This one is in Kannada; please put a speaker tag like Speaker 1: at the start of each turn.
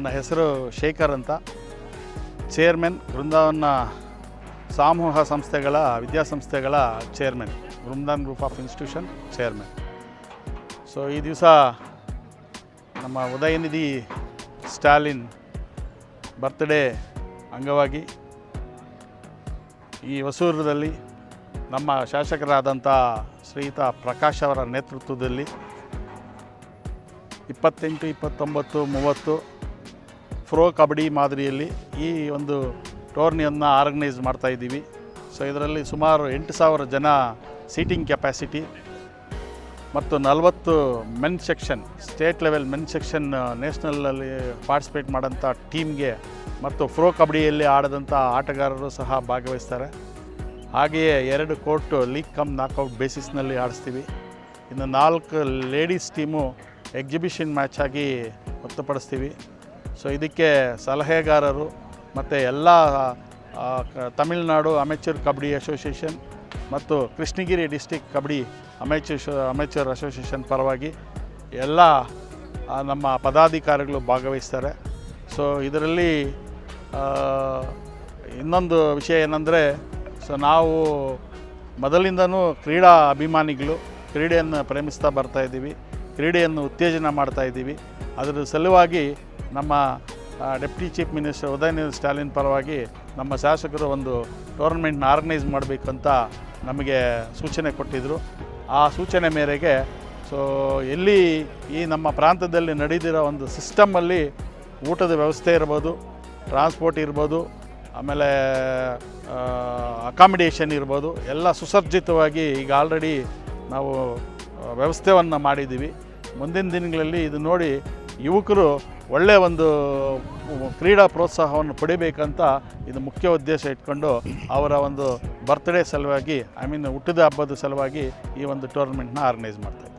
Speaker 1: ನನ್ನ ಹೆಸರು ಶೇಖರ್ ಅಂತ, ಚೇರ್ಮನ್ ಬೃಂದಾವನ ಸಮೂಹ ಸಂಸ್ಥೆಗಳ ವಿದ್ಯಾಸಂಸ್ಥೆಗಳ chairman, Brindavan group of institution chairman. So ಈ ದಿವಸ ನಮ್ಮ ಉದಯನಿಧಿ ಸ್ಟಾಲಿನ್ ಬರ್ತ್ಡೇ ಅಂಗವಾಗಿ ಈ ಹೊಸೂರದಲ್ಲಿ ನಮ್ಮ ಶಾಸಕರಾದಂಥ ಶ್ರೀಯುತ ಪ್ರಕಾಶ್ ಅವರ ನೇತೃತ್ವದಲ್ಲಿ 28, 29, 30 ಫ್ರೋ ಕಬಡ್ಡಿ ಮಾದರಿಯಲ್ಲಿ ಈ ಒಂದು ಟೂರ್ನಿಯನ್ನು ಆರ್ಗನೈಸ್ ಮಾಡ್ತಾಯಿದ್ದೀವಿ. ಸೊ ಇದರಲ್ಲಿ ಸುಮಾರು 8,000 ಜನ ಸೀಟಿಂಗ್ ಕೆಪಾಸಿಟಿ ಮತ್ತು 40 men section, state level men section ನ್ಯಾಷನಲಲ್ಲಿ ಪಾರ್ಟಿಸಿಪೇಟ್ ಮಾಡೋಂಥ ಟೀಮ್ಗೆ ಮತ್ತು ಫ್ರೋ ಕಬಡ್ಡಿಯಲ್ಲಿ ಆಡಿದಂಥ ಆಟಗಾರರು ಸಹ ಭಾಗವಹಿಸ್ತಾರೆ. ಹಾಗೆಯೇ 2 ಕೋರ್ಟ್ ಲೀಗ್ ಕಮ್ ನಾಕೌಟ್ ಬೇಸಿಸ್ನಲ್ಲಿ ಆಡಿಸ್ತೀವಿ. ಇನ್ನು 4 ಲೇಡೀಸ್ ಟೀಮು ಎಕ್ಸಿಬಿಷನ್ ಮ್ಯಾಚ್ ಆಗಿ ವ್ಯಕ್ತಪಡಿಸ್ತೀವಿ. ಸೊ ಇದಕ್ಕೆ ಸಲಹೆಗಾರರು ಮತ್ತು ಎಲ್ಲ ತಮಿಳುನಾಡು ಅಮೆಚೂರ್ ಕಬಡ್ಡಿ ಅಸೋಸಿಯೇಷನ್ ಮತ್ತು Krishnagiri district kabaddi amateur association ಪರವಾಗಿ ಎಲ್ಲ ನಮ್ಮ ಪದಾಧಿಕಾರಿಗಳು ಭಾಗವಹಿಸ್ತಾರೆ. ಸೊ ಇದರಲ್ಲಿ ಇನ್ನೊಂದು ವಿಷಯ ಏನಂದರೆ, ಸೊ ನಾವು ಮೊದಲಿಂದನೂ ಕ್ರೀಡಾ ಅಭಿಮಾನಿಗಳು, ಕ್ರೀಡೆಯನ್ನು ಪ್ರೇಮಿಸ್ತಾ ಬರ್ತಾಯಿದ್ದೀವಿ, ಕ್ರೀಡೆಯನ್ನು ಉತ್ತೇಜನ ಮಾಡ್ತಾಯಿದ್ದೀವಿ. ಅದರ ಸಲುವಾಗಿ ನಮ್ಮ deputy chief minister Udhayanidhi Stalin ಪರವಾಗಿ ನಮ್ಮ ಶಾಸಕರು ಒಂದು ಟೂರ್ನಮೆಂಟ್ನ ಆರ್ಗನೈಸ್ ಮಾಡಬೇಕಂತ ನಮಗೆ ಸೂಚನೆ ಕೊಟ್ಟಿದ್ದರು. ಆ ಸೂಚನೆ ಮೇರೆಗೆ ಸೊ ಎಲ್ಲಿ ಈ ನಮ್ಮ ಪ್ರಾಂತದಲ್ಲಿ ನಡೆದಿರೋ ಒಂದು ಸಿಸ್ಟಮಲ್ಲಿ ಊಟದ ವ್ಯವಸ್ಥೆ ಇರ್ಬೋದು, ಟ್ರಾನ್ಸ್ಪೋರ್ಟ್ ಇರ್ಬೋದು, ಆಮೇಲೆ ಅಕಾಮಿಡೇಷನ್ ಇರ್ಬೋದು, ಎಲ್ಲ ಸುಸಜ್ಜಿತವಾಗಿ ಈಗ ಆಲ್ರೆಡಿ ನಾವು ವ್ಯವಸ್ಥೆಯನ್ನು ಮಾಡಿದ್ದೀವಿ. ಮುಂದಿನ ದಿನಗಳಲ್ಲಿ ಇದು ನೋಡಿ ಯುವಕರು ಒಳ್ಳೆಯ ಒಂದು ಕ್ರೀಡಾ ಪ್ರೋತ್ಸಾಹವನ್ನು ಪಡಿಬೇಕಂತ ಇದು ಮುಖ್ಯ ಉದ್ದೇಶ ಇಟ್ಕೊಂಡು ಅವರ ಒಂದು ಬರ್ತ್ಡೇ ಸಲುವಾಗಿ, ಹುಟ್ಟಿದ ಹಬ್ಬದ ಸಲುವಾಗಿ ಈ ಒಂದು ಟೂರ್ನಮೆಂಟ್ನ ಆರ್ಗನೈಸ್ ಮಾಡ್ತಾರೆ.